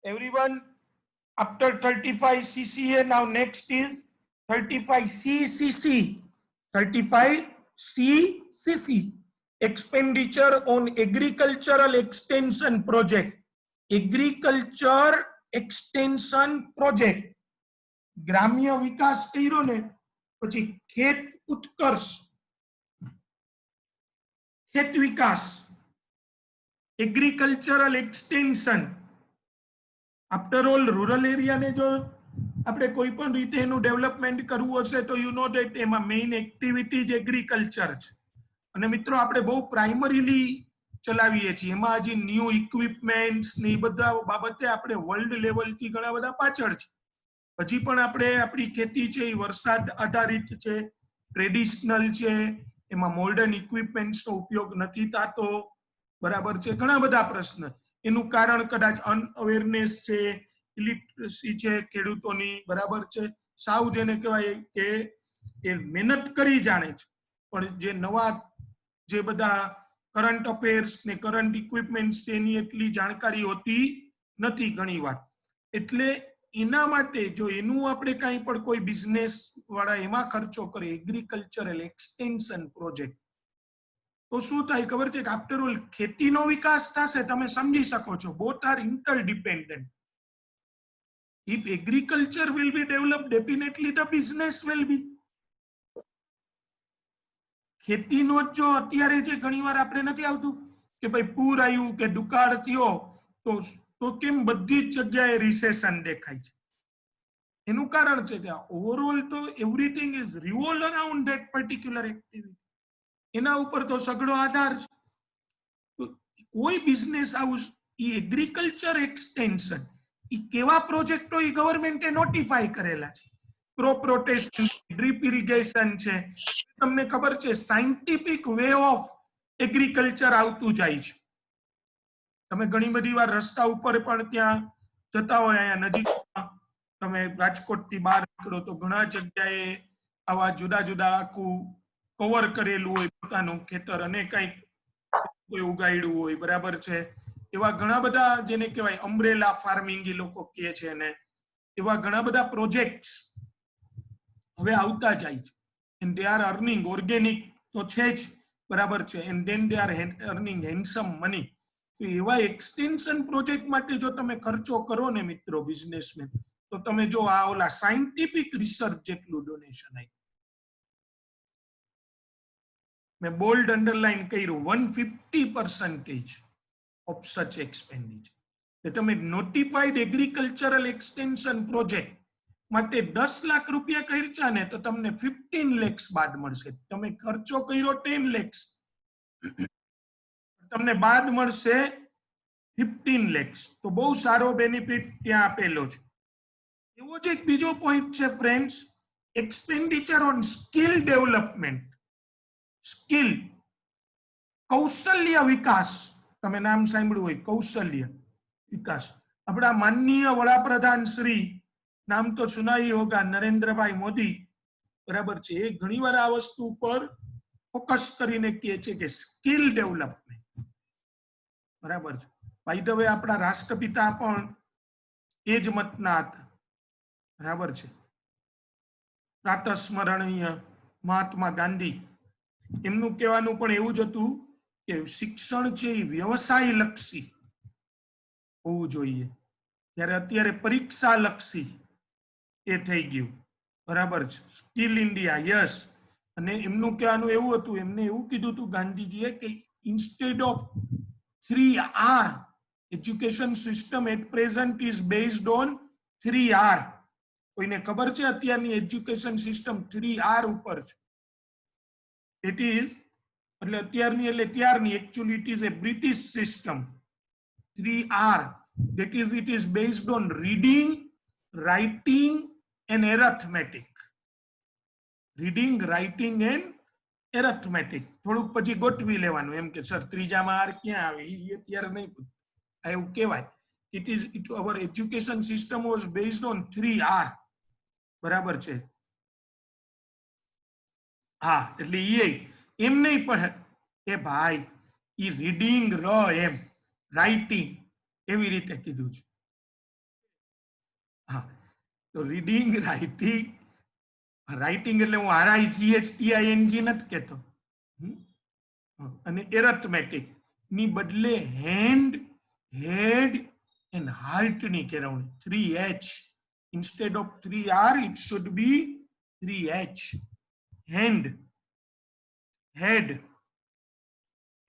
everyone, after 35 CCA, now next is 35 CCC. 35 CCC, expenditure on agricultural extension project. Agriculture extension project. ગ્રામ્ય વિકાસ કર્યો ને પછી ખેત ઉત્કર્ષ, ખેત વિકાસ, agricultural extension. After all rural એરિયાને જો આપણે કોઈ પણ રીતે એનું ડેવલપમેન્ટ કરવું હશે તો યુ નો ધેટ એમાં મેઇન એક્ટિવિટી જ એગ્રીકલ્ચર છે. અને મિત્રો આપણે બહુ પ્રાઇમરીલી ચલાવીએ છીએ, એમાં હજી ન્યૂ ઇક્વિપમેન્ટ્સ ને એ બધા બાબતે આપણે વર્લ્ડ લેવલથી ઘણા બધા પાછળ છે. હજી પણ આપણે આપણી ખેતી છે એ વરસાદ આધારિત છે, ટ્રેડિશનલ છે, એમાં મોડર્ન ઇક્વિપમેન્ટ્સનો ઉપયોગ નથી થતો, બરાબર છે. ઘણા બધા પ્રશ્ન, એનું કારણ કદાચ અનઅવેરનેસ છે, ઇલિટરસી છે ખેડૂતોની, બરાબર છે. સાવ જેને કહેવાય કે એ મહેનત કરી જાણે છે પણ જે નવા જે બધા કરંટ અફેર્સ ને કરંટ ઇક્વિપમેન્ટ્સ છે એની એટલી જાણકારી હોતી નથી ઘણી વાર. એટલે એના માટે જો એનું આપણે કાંઈ પણ કોઈ બિઝનેસ વાળા એમાં ખર્ચો કરે, એગ્રીકલ્ચરલ એક્સટેન્શન પ્રોજેક્ટ, તો શું થાય ખબર છે કે આફ્ટર ઓલ ખેતીનો વિકાસ થશે, તમે સમજી શકો છો, both are interdependent. If agriculture will be developed, definitely the business will be. ખેતીનો જો અત્યારે જે ઘણીવાર આપણે નથી આવતું કે ભાઈ પૂર આવ્યું કે દુકાળ થયો તો કેમ બધી જ જગ્યાએ રિસેશન દેખાય છે? એનું કારણ છે કે ઓવરઓલ તો everything is revolve around that particular activity. એના ઉપર તો સઘળો આધાર છે. કોઈ બિઝનેસ હાઉસ ઈ એગ્રીકલ્ચર એક્સટેન્શન ઈ કેવા પ્રોજેક્ટો ઈ ગવર્મેન્ટે નોટિફાઈ કરેલા છે. ક્રોપ રોટેશન, ડ્રીપ ઇરિગેશન છે, તમને ખબર છે સાયન્ટિફિક વે ઓફ એગ્રીકલ્ચર આવતું જાય છે. તમે ઘણી બધી વાર રસ્તા ઉપર પણ ત્યાં જતા હોય, અહીંયા નજીકમાં તમે રાજકોટ થી બહાર નીકળો તો ઘણા જગ્યાએ આવા જુદા જુદા આખું કવર કરેલું હોય પોતાનું ખેતર અને કંઈક કોઈ ઉગાડ્યું હોય, બરાબર છે. એવા ઘણા બધા જેને કહેવાય અમ્બ્રેલા ફાર્મિંગ એ લોકો કહે છે, ને એવા ઘણા બધા પ્રોજેક્ટ્સ હવે આવતા જાય છે. And they are earning, organic તો છે જ, બરાબર છે, and then they are earning handsome money. તો એવા એક્સટેન્શન પ્રોજેક્ટ માટે જો તમે ખર્ચો કરો ને મિત્રો બિઝનેસમેન, તો તમે જો આ ઓલા સાયન્ટિફિક રિસર્ચ જેટલું ડોનેશન આપ્યું. મેં બોલ્ડ અંડરલાઈન કર્યું, 150% ઓફ સચ એક્સપેન્ડિચર. તમે નોટિફાઈડ એગ્રીકલ્ચરલ એક્સટેન્શન પ્રોજેક્ટ માટે 10 લાખ રૂપિયા ખર્ચા ને તો તમને 15 lakhs બાદ મળશે. તમે ખર્ચો કર્યો 10 lakhs, તમને બાદ મળશે 15 lakhs. તો બહુ સારો બેનિફિટ ત્યાં આપેલો છે. એવો જ એક બીજો પોઈન્ટ છે friends, expenditure on skill development. Skill, કૌશલ્ય વિકાસ. તમે નામ સાંભળ્યું હોય, કૌશલ્ય વિકાસ. આપણા માનનીય વડાપ્રધાન શ્રી, નામ તો સુનાઈ હોગા, નરેન્દ્રભાઈ મોદી, બરાબર છે, એ ઘણીવાર આ વસ્તુ પર ફોકસ કરીને કહે છે કે સ્કિલ ડેવલપમેન્ટ, બરાબર છે. બાય ધ વે આપણા રાષ્ટ્રપિતા પણ એ જ મતના હતા, બરાબર છે. પ્રાતસ્મરણીય મહાત્મા ગાંધી, એમનું કહેવાનું પણ એવું જ હતું કે શિક્ષણ છે એ વ્યવસાય લક્ષી હોવું જોઈએ, ત્યારે અત્યારે પરીક્ષા લક્ષી એ થઈ ગયું, બરાબર છે. Skill India, yes. અને એમનું કહેવાનું એવું હતું, એમને એવું કીધું હતું ગાંધીજીએ કે instead of 3R, education system at present is based on 3R. કોઈને ખબર છે અત્યારની એજ્યુકેશન સિસ્ટમ 3R ઉપર છે? ઇટ ઇઝ, એટલે અત્યારની એટલે ત્યારની, actually it is a British system. 3R, that is, it is based on reading, writing and arithmetic. Reading, writing and arithmetic. થોડુંક પછી ગોઠવી લેવાનું એમ કે સર ત્રીજામાં આર ક્યાં આવે, એ અત્યારે નહીં એવું કહેવાય. Our education system was based on 3R, બરાબર છે. હા, એટલે એમ નહીં પણ એ ભાઈ ઈ રીડિંગ એમ, રાઇટિંગ એવી રીતે કીધું છે. હા, તો રીડિંગ, રાઇટિંગ એટલે હું RIGHTING નથી કહેતો. અને એરથમેટિક ની બદલે હેન્ડ, હેડ એન્ડ હાર્ટ ની કેળવણી 3H. Instead of 3R, it should be 3H. Hand, head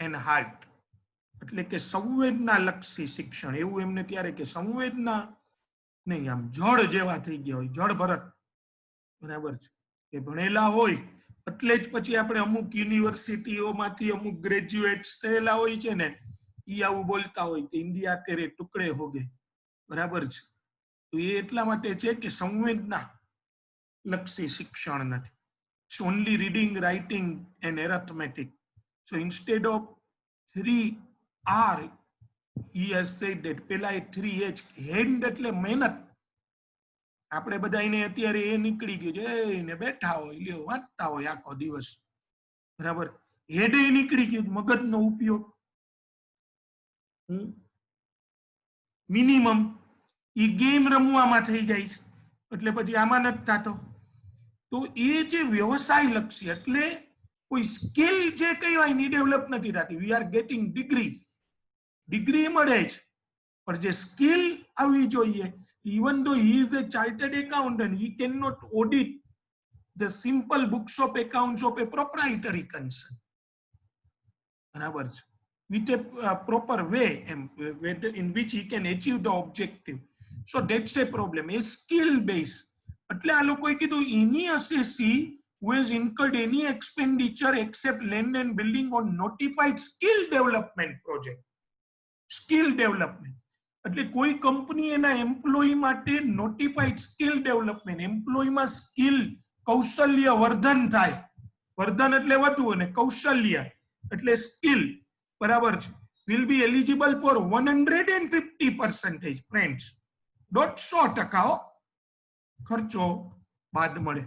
and heart. એટલે કે સંવેદના લક્ષી શિક્ષણ. એવું એમને ત્યારે કે સંવેદના નહીં, આમ જળ જેવા થઈ ગયા હોય, જળ ભરત. બરાબર છે, એ ભણેલા હોય એટલે જ પછી આપણે અમુક યુનિવર્સિટીઓમાંથી અમુક ગ્રેજ્યુએટ્સ થયેલા હોય છે ને, ઈ આવું બોલતા હોય કે ઇન્ડિયા તેરે ટુકડે હો ગए. બરાબર છે, તો એ એટલા માટે છે કે સંવેદના લક્ષી શિક્ષણ નથી. It's only reading, writing and arithmetic. So instead of 3R, he has said that પેલા એ 3H. હેન્ડ એટલે મહેનત. આપણે બધા એને અત્યારે એ નીકળી ગયું છે, એને બેઠા હોય, લ્યો વાંચતા હોય આખો દિવસ. બરાબર, હેડ એ નીકળી ગયું, મગજનો ઉપયોગ મિનિમમ ઈ ગેમ રમવામાં થઈ જાય છે, એટલે પછી આમાં નથી થતો. તો એ જે વ્યવસાય લક્ષી એટલે કોઈ સ્કિલ જે કહેવાય ની ડેવલપ નથી થતી. વી આર ગેટિંગ ડિગ્રી મળે છે, પણ જે સ્કિલ આવવી જોઈએ. Even though he is a chartered accountant, he cannot audit the simple books of accounts of a proprietary concern. બરાબર છે, with a proper way in which he can achieve the objective. So that's a problem. A skill base. એટલે આ લોકોએ કીધું any assessee who has incurred any expenditure except land and building on notified skill development project. Skill development એટલે કોઈ company એના employee માટે notified skill development, એમ્પ્લોયીમાં skill કૌશલ્ય વર્ધન થાય. વર્ધન એટલે વધવું અને કૌશલ્ય એટલે સ્કિલ. બરાબર છે, will be eligible for 150% friends. 150% ખર્ચો બાદ મળે.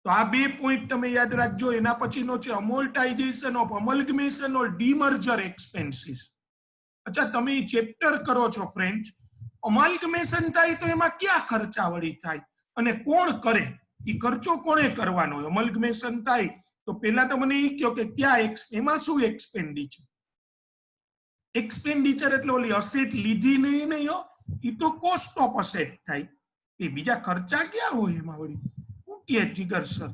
તો આ બે પોઈન્ટ તમે યાદ રાખજો. એના પછીનો છે અમોર્ટાઇઝેશન ઓફ અમલ્ગમેશન ઓર ડીમર્જર એક્સપેન્સીસ. અચ્છા, તમે ચેપ્ટર કરો છો ફ્રેન્ડ્સ, અમલ્ગમેશન થાય તો એમાં ક્યાં ખર્ચા વળી થાય અને કોણ કરે? એ ખર્ચો કોણે કરવાનો હોય? અમલ્ગમેશન થાય તો પહેલા તો મને એ કહો કે ક્યાં એમાં શું એક્સપેન્ડિચર? એક્સપેન્ડિચર એટલે ઓલી અસેટ લીધી નહીં હો, એ તો કોસ્ટ ઓફ અસેટ થાય. એ બીજા ખર્ચા ક્યાં હોય એમાં વળી? શું કહે જીગર સર?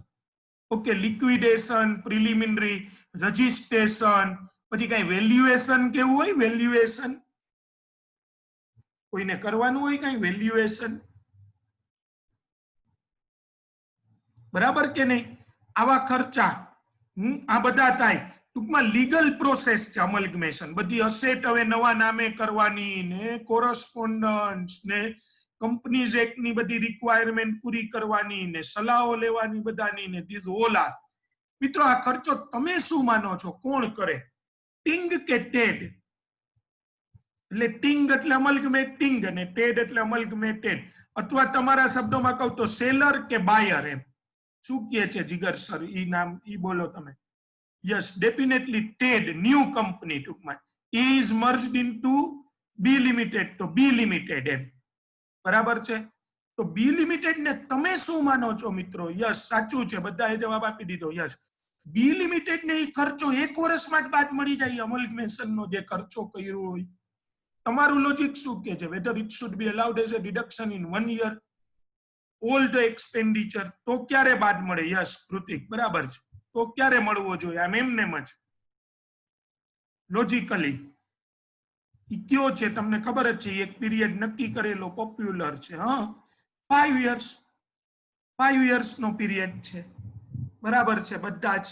ઓકે, લિક્વિડેશન, પ્રિલિમિનરી, રજિસ્ટ્રેશન, પછી કઈ વેલ્યુએશન કેવું હોય? વેલ્યુએશન કોઈને કરવાનું હોય, કઈ વેલ્યુએશન? બરાબર કે નહીં? આવા ખર્ચા આ બધા થાય. ટૂંકમાં લીગલ પ્રોસેસ છે અમલ્ગમેશન. બધી અસેટ હવે નવા નામે કરવાની ને કોરસ્પોન્ડન્સ ને કંપનીઝ એક્ટ ની બધી રિક્વાયરમેન્ટ પૂરી કરવાની ને સલાહો લેવાની બધાની ને ધીઝ ઓલ આર. મિત્રો, આ ખર્ચો તમે શું માનો છો કોણ કરે? ટિંગ કે ટેડ? એટલે ટિંગ એટલે અમલ્ગમેટિંગ અને ટેડ એટલે અમલ્ગમેટેડ. અથવા તમારા શબ્દોમાં કહું તો સેલર કે બાયર. એમ શું કહે છે જીગર સર? ઈ નામ ઈ બોલો તમે. Yes, definitely Ted, new company. ટૂંકમાં એ ઇઝ મર્જડ ઇનટુ બી લિમિટેડ, તો બી લિમિટેડ એમ. બરાબર છે, તો બી લિમિટેડ ને તમે શું માનો છો મિત્રો? યસ, સાચું છે, બધાએ જવાબ આપી દીધો. યસ, બી લિમિટેડ ને એ ખર્ચો 1 વર્ષમાં જ બાદ મળી જાય અમલ્ગમેશન નો જે ખર્ચો કર્યો હોય. તમારું લોજિક શું કે છે? Weather it should be allowed as a deduction in 1 year all the expenditure. તો ક્યારે બાદ મળે? યસ કૃતિક, બરાબર છે, તો ક્યારે મળવો જોઈએ? આમ એમનેમ જ લોજિકલી ઈ કયો છે તમને ખબર જ છે. એક પીરિયડ નક્કી કરેલો પોપ્યુલર છે. હા, 5 years. 5 years નો પીરિયડ છે. બરાબર છે બધા જ.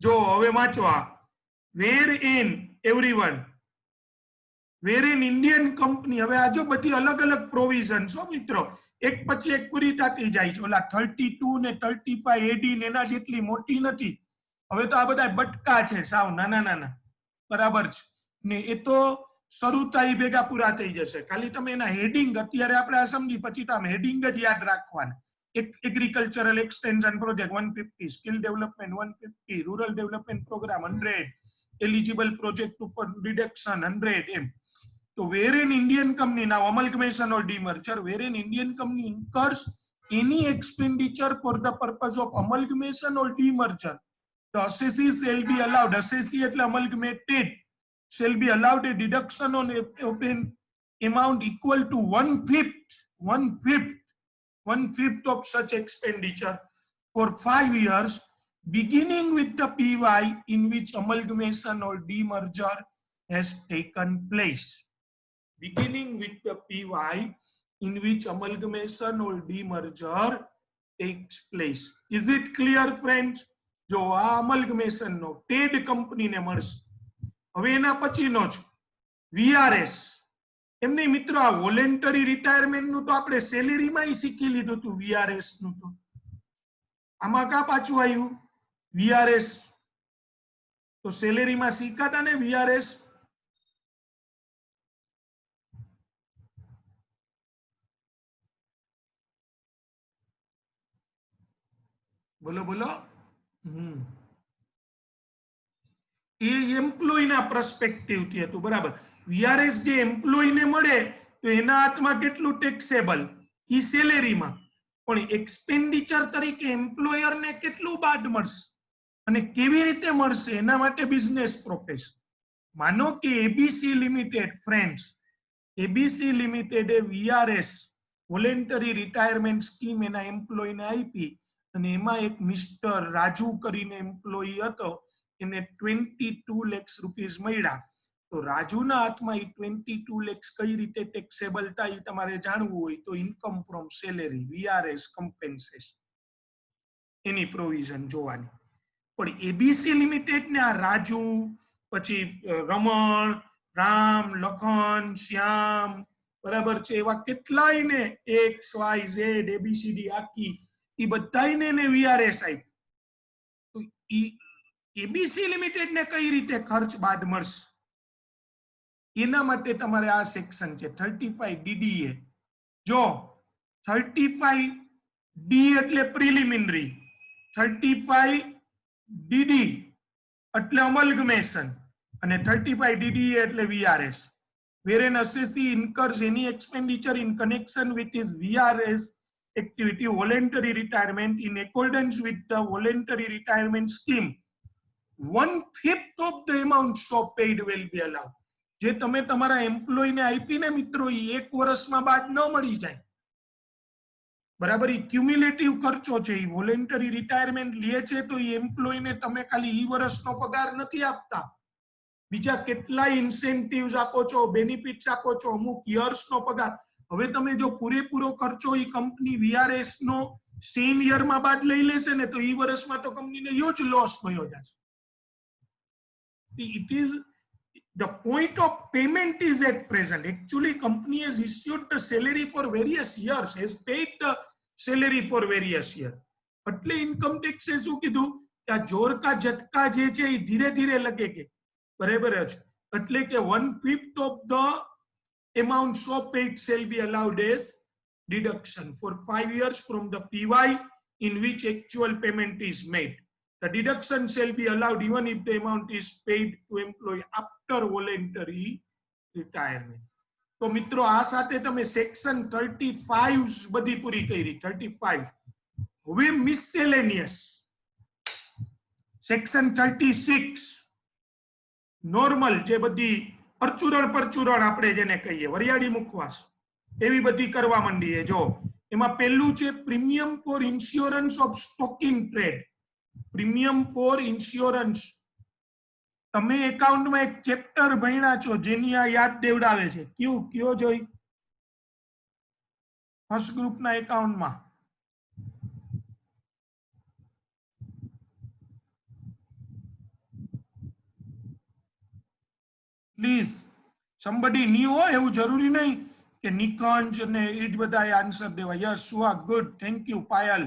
જો હવે વાંચો આ where in everyone, where in Indian company. હવે આ જો બધી અલગ અલગ પ્રોવિઝન્સ હો મિત્રો, એક પછી એક પૂરી થતી જાય છે. ઓલા 32 ને 35 એડી ને એના જેટલી મોટી નથી. હવે તો આ બધા બટકા છે, સાવ નાના નાના. બરાબર છે ને, એ તો શરૂ થાય ભેગા પૂરા થઈ જશે. ખાલી તમે એના હેડિંગ અત્યારે આપણે આ સમજી, પછી તો આમ હેડિંગ જ યાદ રાખવાના. Agricultural extension project 150, skill development 150, rural development programme 100, eligible project ઉપર ડિડક્શન 100. એમ તો where an Indian company, now amalgamation or demerger, where an Indian company incurs any expenditure for the purpose of amalgamation or demerger, the assessee shall be allowed, assessee એટલે amalgamated, shall be allowed a deduction on an amount equal to 1/5 of such expenditure for 5 years, beginning with the PY in which amalgamation or demerger has taken place. Beginning with the PY in which amalgamation or demerger takes place. Is it clear, friends? જો આ amalgamation નો Ted કંપનીને મળશે. હવે એના પછીનો છે VRS. એમની મિત્રો આ વોલેન્ટરી રિટાયરમેન્ટ નું તો આપણે સેલેરીમાં શીખી લીધું હતું VRS નું. તો આમાં કા પાછું આવ્યું VRS? તો સેલેરીમાં શીખાતા ને VRS. બોલો બોલો. એ એમ્પ્લોય ના પરસ્પેક્ટિવ થી હતું, બરાબર. VRS જે એમ્પ્લોય ને મળે તો એના હાથમાં કેટલું ટેક્સેબલ? ઈ સેલેરીમાં. પણ એક્સપેન્ડિચર તરીકે એમ્પ્લોયર ને કેટલું બાદ મળશે અને કેવી રીતે મળશે એના માટે બિઝનેસ પ્રોફેશન. માનો કે એબીસી લિમિટેડ, ફ્રેન્ડ્સ, એબીસી લિમિટેડે VRS વોલેન્ટરી રિટાયરમેન્ટ સ્કીમ એના એમ્પ્લોય ને આપી અને એમાં એક મિસ્ટર રાજુ કરીને એમ્પ્લોયી હતો, એને 22 lakhs રૂપીસ મળ્યા. તો રાજુના હાથમાં એ 22 lakhs કઈ રીતે ટેક્સેબલ થાય એ તમારે જાણવું હોય તો income from salary, VRS compensation, any provision જોવાની. પણ એબીસી લિમિટેડ ને આ રાજુ, પછી રમણ, રામ, લખન, શ્યામ, બરાબર છે, એવા કેટલાય ને XYZ ABCD આખી એ બધાયને એને VRS આપ્યું. તો એબીસી લિમિટેડ ને કઈ રીતે ખર્ચ બાદ મળશે એના માટે તમારે આ સેક્શન છે 35 DDA. જો 35D એટલે પ્રિલિમિનરી, 35 DD એટલે અમલગમેશન અને 35 DDA એટલે VRS. Wherein assessee incurs any expenditure in connection with his VRS activity, voluntary retirement, in accordance with the voluntary retirement scheme, 1/5 of the amount so paid will be allowed. જે તમે તમારા employ ને આપી ને મિત્રો એ 1 વર્ષમાં બાદ ન મળી જાય, બરાબર. એ ક્યુમ્યુલેટિવ ખર્ચો છે. એ વોલેન્ટરી રિટાયરમેન્ટ લે છે તો એ એમ્પ્લોય ને તમે ખાલી ઈ વર્ષનો પગાર નથી આપતા, બીજા કેટલાય ઇન્સેન્ટિવ્સ આપો છો, બેનિફિટ્સ આપો છો, અમુક યર્સ નો પગાર. હવે તમે જો પૂરેપૂરો ખર્ચો એ કંપની VRS નો સેમ યર માં બાદ લઈ લેશે ને તો ઈ વર્ષમાં તો કંપનીને હ્યુજ લોસ થયો જશે. It is the point of payment is at present. Actually, company has issued the salary for various years, has paid the salary for various years. એટલે ઇન્કમ ટેક્સ એ શું કીધું કે આ જોરકા ઝટકા જે છે એ ધીરે ધીરે લગે કે, બરાબર છે. એટલે કે 1/5 of the amount so paid shall be allowed as deduction for 5 years from the PY in which actual payment is made. The deduction shall be allowed even if the amount is paid to employee after voluntary retirement. તો મિત્રો આ સાથે તમે section 35 બધી પૂરી કરી. 35. હવે miscellaneous section 36 normal, જે બધી પરચુરણ આપણે જેને કહીએ વરિયાળી મુખવાસ એવી બધી કરવા માંડીએ. જો એમાં પહેલું છે premium for insurance of stocking trade. Premium for insurance. તમે એકાઉન્ટમાં એક ચેપ્ટર ભણ્યા છો જેની આ યાદ દેવડાવે છે. કયો જોઈ? ફર્સ્ટ ગ્રુપના એકાઉન્ટમાં પ્લીઝ somebody new હોય એવું જરૂરી નહીં કે નિકંજ ને એ જ બધા આન્સર દેવા. Yes Suha, good, thank you. Payal,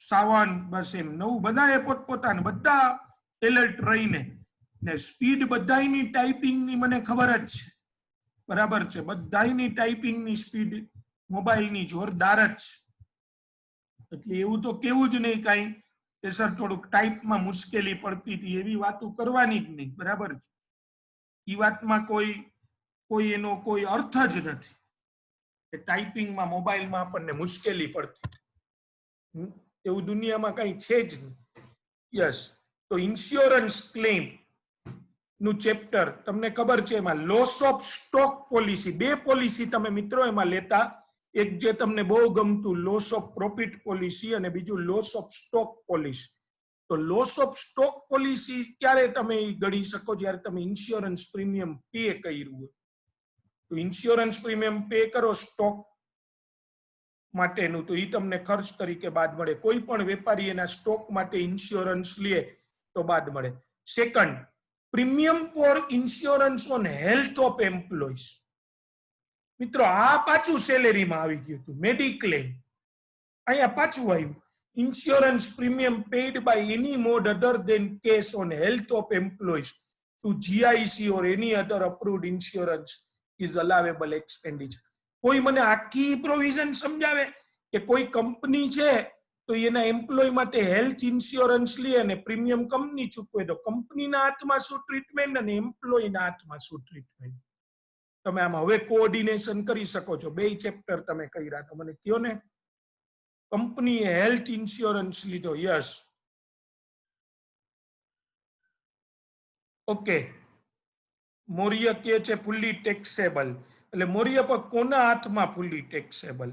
Sawan, બસ એમ નવું બધાએ પોતપોતાને બધા એલર્ટ રહીને ને સ્પીડ બધાયની ટાઈપિંગની મને ખબર જ છે, બરાબર છે. બધાયની ટાઈપિંગની સ્પીડ મોબાઈલની જોરદાર જ છે. એટલે એવું તો કેવું જ નહીં કાંઈ કે સર થોડુંક ટાઈપમાં મુશ્કેલી પડતી હતી, એવી વાતો કરવાની જ નહીં, બરાબર છે. એ વાતમાં કોઈ એનો કોઈ અર્થ જ નથી. ટાઈપિંગમાં મોબાઈલમાં આપણને મુશ્કેલી પડતી, એવું દુનિયામાં કઈ છે જ નહીં. યસ, તો ઇન્સ્યોરન્સ ક્લેમ નું ચેપ્ટર તમને ખબર છે, એમાં લોસ ઓફ સ્ટોક પોલિસી, બે પોલિસી તમે મિત્રો એમાં લેતા, એક જે તમને બહુ ગમતું લોસ ઓફ પ્રોફિટ પોલિસી અને બીજું લોસ ઓફ સ્ટોક પોલિસી. તો લોસ ઓફ સ્ટોક પોલિસી ક્યારે તમે ગણી શકો? જ્યારે તમે ઇન્સ્યોરન્સ પ્રીમિયમ પે કર્યું હોય. તો ઇન્સ્યોરન્સ પ્રીમિયમ પે કરો સ્ટોક માટેનું, તો એ તમને ખર્ચ તરીકે બાદ મળે. કોઈ પણ વેપારી એના સ્ટોક માટે ઇન્સ્યોરન્સ લે તો બાદ મળે. Second, premium for insurance on health of employees. મિત્રો આ પાછું સેલેરીમાં આવી ગયું હતું. મેડિક્લેમ અહીંયા પાછું આવ્યું. Insurance premium paid by any mode other than cash on health of employees to GIC or any other approved insurance is allowable expenditure. કોઈ મને આખી પ્રોવિઝન સમજાવે કે કોઈ કંપની છે તો એના એમ્પ્લોય માટે હેલ્થ ઇન્સ્યોરન્સ લે અને પ્રીમિયમ કંપની ચૂકવે, તો કંપનીના હાથમાં શું ટ્રીટમેન્ટ અને એમ્પ્લોયના હાથમાં શું ટ્રીટમેન્ટ? તમે આમાં હવે કોઓર્ડિનેશન કરી શકો છો. બે ચેપ્ટર તમે કર્યા, તો મને કયો ને. કંપનીએ હેલ્થ ઇન્સ્યોરન્સ લીધો, યસ, ઓકે. મૌર્ય કે છે ફુલ્લી ટેક્સેબલ, એટલે મૌર્ય પર કોના હાથમાં ફુલ્લી ટેક્સેબલ?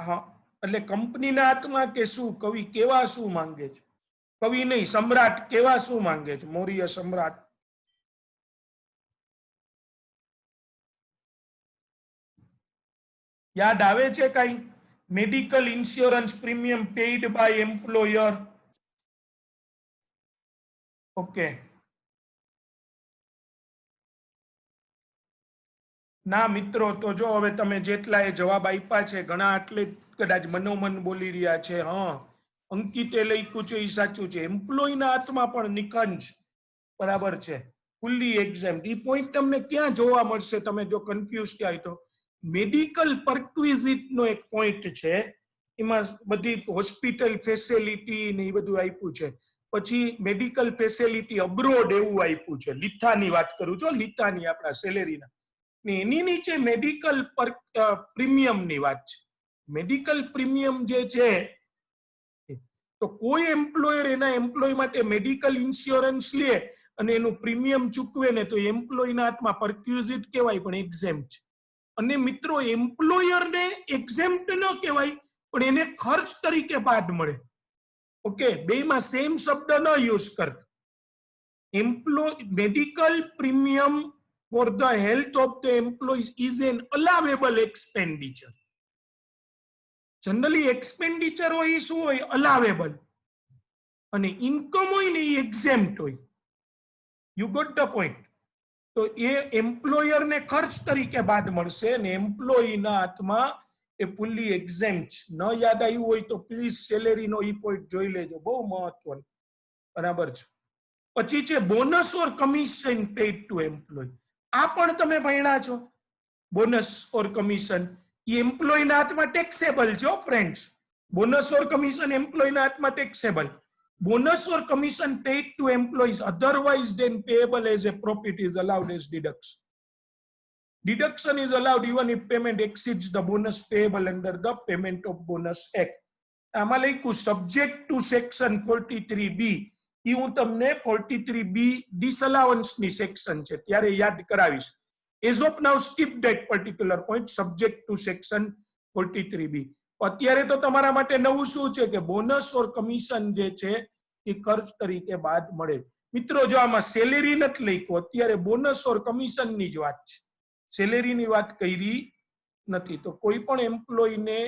હા, એટલે કંપનીના હાથમાં કે શું? કવિ કેવા શું માંગે છે? કવિ નહીં, સમ્રાટ કેવા શું માંગે છે? મૌર્ય સમ્રાટ. યાદ આવે છે કઈ? Medical insurance premium paid by employer. Okay, ના મિત્રો, તો જો હવે તમે જેટલા એ જવાબ આપ્યા છે, ઘણા એટલે કદાચ મનોમન બોલી રહ્યા છે. હા, અંકિતે લખ્યું છે એ સાચું છે. એમ્પ્લોયના હાથમાં પણ નિકંજ, બરાબર છે, ફુલ્લી એક્ઝેમ્પ્ટ. એ પોઈન્ટ તમને ક્યાં જોવા મળશે? તમે જો કન્ફ્યુઝ થાય તો મેડિકલ પરક્વિઝિટ નો એક પોઈન્ટ છે, એમાં બધી હોસ્પિટલ ફેસિલિટી ને એ બધું આપ્યું છે. પછી મેડિકલ ફેસિલિટી અબ્રોડ એવું આપ્યું છે. લીથાની વાત કરું છું, લીથાની આપણા સેલેરીના. એની નીચે મેડિકલ પ્રીમિયમ ની વાત છે. મેડિકલ પ્રીમિયમ જે છે, તો કોઈ એમ્પ્લોયર એના એમ્પ્લોય માટે મેડિકલ ઇન્સ્યોરન્સ લે અને એનું પ્રીમિયમ ચૂકવે ને, તો એમ્પ્લોયના હાથમાં પરક્યુઝિટ કહેવાય પણ એક્ઝેમ્પ્ટ છે. અને મિત્રો એમ્પ્લોયરને એક્ઝેમ્પ્ટ ન કહેવાય પણ એને ખર્ચ તરીકે બાદ મળે. ઓકે, બેમાં સેમ શબ્દ ન યુઝ કરતા. Medical premium for the health of the employees is an allowable expenditure. Generally expenditure હોય એ શું હોય? અલાવેબલ. અને ઇન્કમ હોય ને એ એક્ઝેમ્પ્ટ હોય. You got the point. તો એ એમ્પ્લોયર ને ખર્ચ તરીકે બાદ મળશે અને એમ્પ્લોયીના હાથમાં એ ફુલ્લી એક્ઝેમ્પ્ટ. ન યાદ આવ્યું હોય તો પ્લીઝ સેલેરીનો ઈ પોઈન્ટ જોઈ લેજો, બહુ મહત્વનું. બરાબર છે. પછી છે bonus or commission paid two employ. આ પણ તમે ભણ્યા છો. બોનસ ઓર કમિશન એ એમ્પ્લોયના હાથમાં ટેક્સેબલ છે ફ્રેન્ડ્સ. બોનસ ઓર કમિશન એમ્પ્લોયના હાથમાં taxable. Bonus or commission paid to employees otherwise than payable as a profit is allowed as deduction. Deduction is allowed even if payment exceeds the bonus payable under the Payment of Bonus Act. આમાં લખ્યું subject to section 43B. એ હું તમને 43B ડિસઅલાવન્સ ની section છે ત્યારે યાદ કરાવીશ. As of now skip that particular point, subject to section 43B. અત્યારે તો તમારા માટે નવું શું છે કે બોનસ ઓર કમિશન જે છે એ ખર્ચ તરીકે બાદ મળે. મિત્રો જો આમાં સેલેરી નથી લખ્યું, અત્યારે બોનસ ઓર કમિશન ની જ વાત છે, સેલેરીની વાત કરી નથી. તો કોઈ પણ એમ્પ્લોયને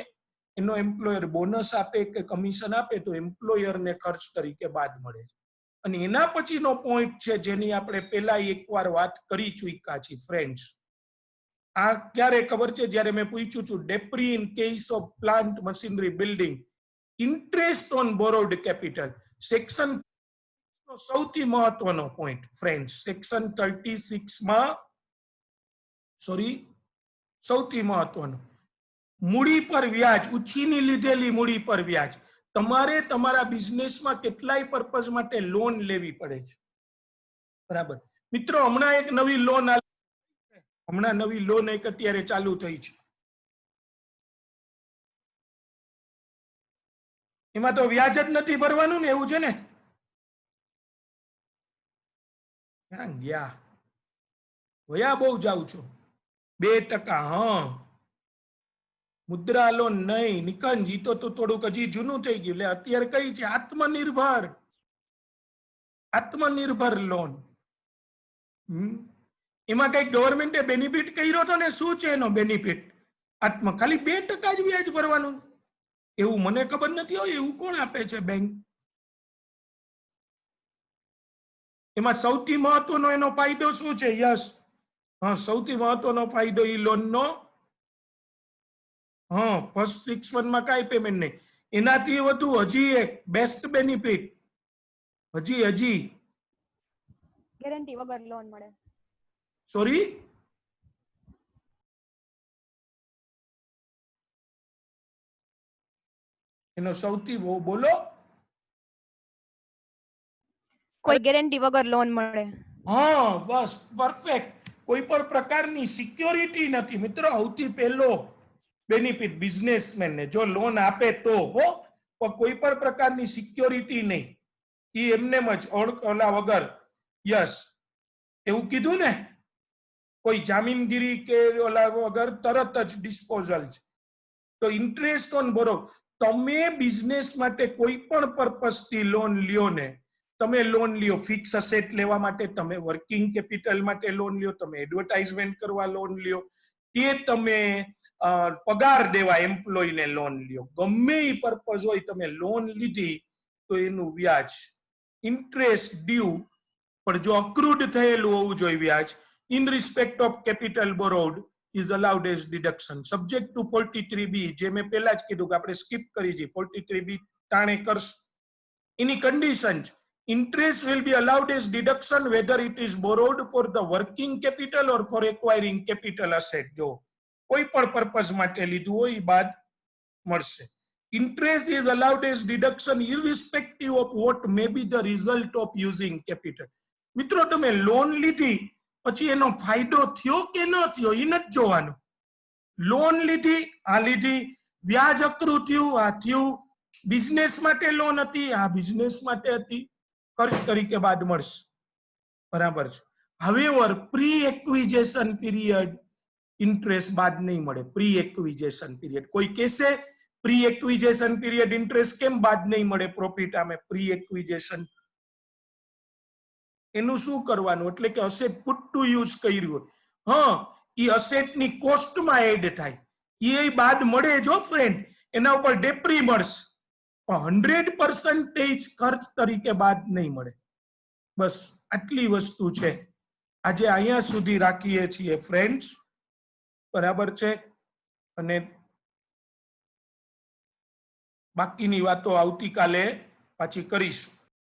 એનો એમ્પ્લોયર બોનસ આપે કે કમિશન આપે તો એમ્પ્લોયરને ખર્ચ તરીકે બાદ મળે છે. અને એના પછીનો પોઈન્ટ છે જેની આપણે પહેલા એકવાર વાત કરી ચૂક્યા છીએ ફ્રેન્ડ્સ. આ ક્યારે ખબર છે? જ્યારે મેં પૂછ્યું છું ડેપ્રી in case of plant machinery building, interest on borrowed capital. Section સૌથી મહત્વનો પોઈન્ટ ફ્રેન્ડ્સ, સેક્શન 36 સૌથી મહત્વનું, મૂડી પર વ્યાજ, ઉછીની લીધેલી મૂડી પર વ્યાજ. તમારે તમારા બિઝનેસમાં કેટલાય પર્પઝ માટે લોન લેવી પડે છે, બરાબર મિત્રો, હમણાં એક નવી લોન એક અત્યારે ચાલુ થઈ છે. એમાં તો વ્યાજ જ નથી ભરવાનું ને, એવું છે ને? ગયા વયા બહુ જાઉં છું. 2%. હા, મુદ્રા લોન નહીં નિકંજ, ઈ તો થોડુંક હજી જૂનું થઈ ગયું. એટલે અત્યારે કઈ છે? આત્મનિર્ભર લોન. એમાં કઈ ગવર્મેન્ટે બેનિફિટ કર્યો હતો ને? શું છે એનો બેનિફિટ? ખાલી 2% જ વ્યાજ ભરવાનું, એવું મને ખબર નથી હોય. એવું કોણ આપે છે બેંક? એમાં સૌથી મહત્વનો એનો ફાયદો શું છે? યસ, હા, સૌથી મહત્વનો ફાયદો ઈ લોનનો, હા, ફર્સ્ટ 6 મંથમાં કાંઈ પેમેન્ટ નહીં. એનાથી વધુ હજી એક બેસ્ટ બેનિફિટ, હજી ગેરંટી વગર લોન મળે. સોરી, એનો સૌથી બોલો. કોઈ ગેરંટી વગર લોન મળે. હા, બસ પરફેક્ટ. કોઈ પણ પ્રકારની સિક્યોરિટી નથી મિત્રો. સૌથી પહેલો બેનિફિટ બિઝનેસમેન ને, જો લોન આપે તો હો, પણ કોઈ પણ પ્રકારની સિક્યોરિટી નહીં. ઈ એમનેમ જ ઓલા વગર. યસ, એવું કીધું ને, કોઈ જામીનગીરી કે ઓલા વગર તરત જ ડિસ્પોઝલ છે. તો ઇન્ટરેસ્ટ ઓન બોરો, તમે બિઝનેસ માટે કોઈ પણ પર્પસથી લોન લ્યો ને, તમે લોન લ્યો ફિક્સ અસેટ લેવા માટે, તમે વર્કિંગ કેપિટલ માટે લોન લ્યો, તમે એડવર્ટાઇઝમેન્ટ કરવા લોન લ્યો, કે તમે પગાર દેવા એમ્પ્લોયને લોન લ્યો, ગમે એ પર્પઝ હોય, તમે લોન લીધી તો એનું વ્યાજ ઇન્ટરેસ્ટ ડ્યુ, પણ જો અક્રુડ થયેલું હોવું જોઈએ વ્યાજ, in respect of capital borrowed is allowed as deduction subject to 43B. જે મેં પહેલા જ કીધું કે આપણે સ્કીપ કરી છે, 43B તાણે કરશું. એની condition, interest will be allowed as deduction whether it is borrowed for the working capital or for acquiring capital asset. જો કોઈ પણ પર્પઝ માટે લીધું હોય એ બાદ મળશે. Interest is allowed as deduction irrespective of what may be the result of using capital. મિત્રો, તમે લોન લીધી પછી એનો ફાયદો થયો કે ન થયો એ નથી જોવાનું. લોન લીધી, આ લીધી, વ્યાજ અકરું થયું, આ થયું. બિઝનેસ માટે લોન હતી, આ બિઝનેસ માટે હતી, ખર્ચ તરીકે બાદ મળશે. બરાબર છે. However, pre acquisition period interest બાદ નહીં મળે. પ્રી એક્વિઝિશન પીરિયડ કોઈ કહેશે પ્રી એક્વિઝિશન પીરિયડ ઇન્ટરેસ્ટ કેમ બાદ નહીં મળે પ્રોફિટ આમે? પ્રી એક્વિઝિશન એનું શું કરવાનું? એટલે કે અસેટ પુટ ટુ યુઝ કર્યું, હા, એ અસેટની કોસ્ટમાં એડ થાય, એ બાદ મળે જો ફ્રેન્ડ, એના ઉપર ડેપ્રી મળશે, પણ 100% ખર્ચ તરીકે બાદ નહીં મળે. બસ આટલી વસ્તુ છે. આજે અહીંયા સુધી રાખીએ છીએ ફ્રેન્ડ્સ, બરાબર છે? અને બાકીની વાતો આવતીકાલે પાછી કરીશું.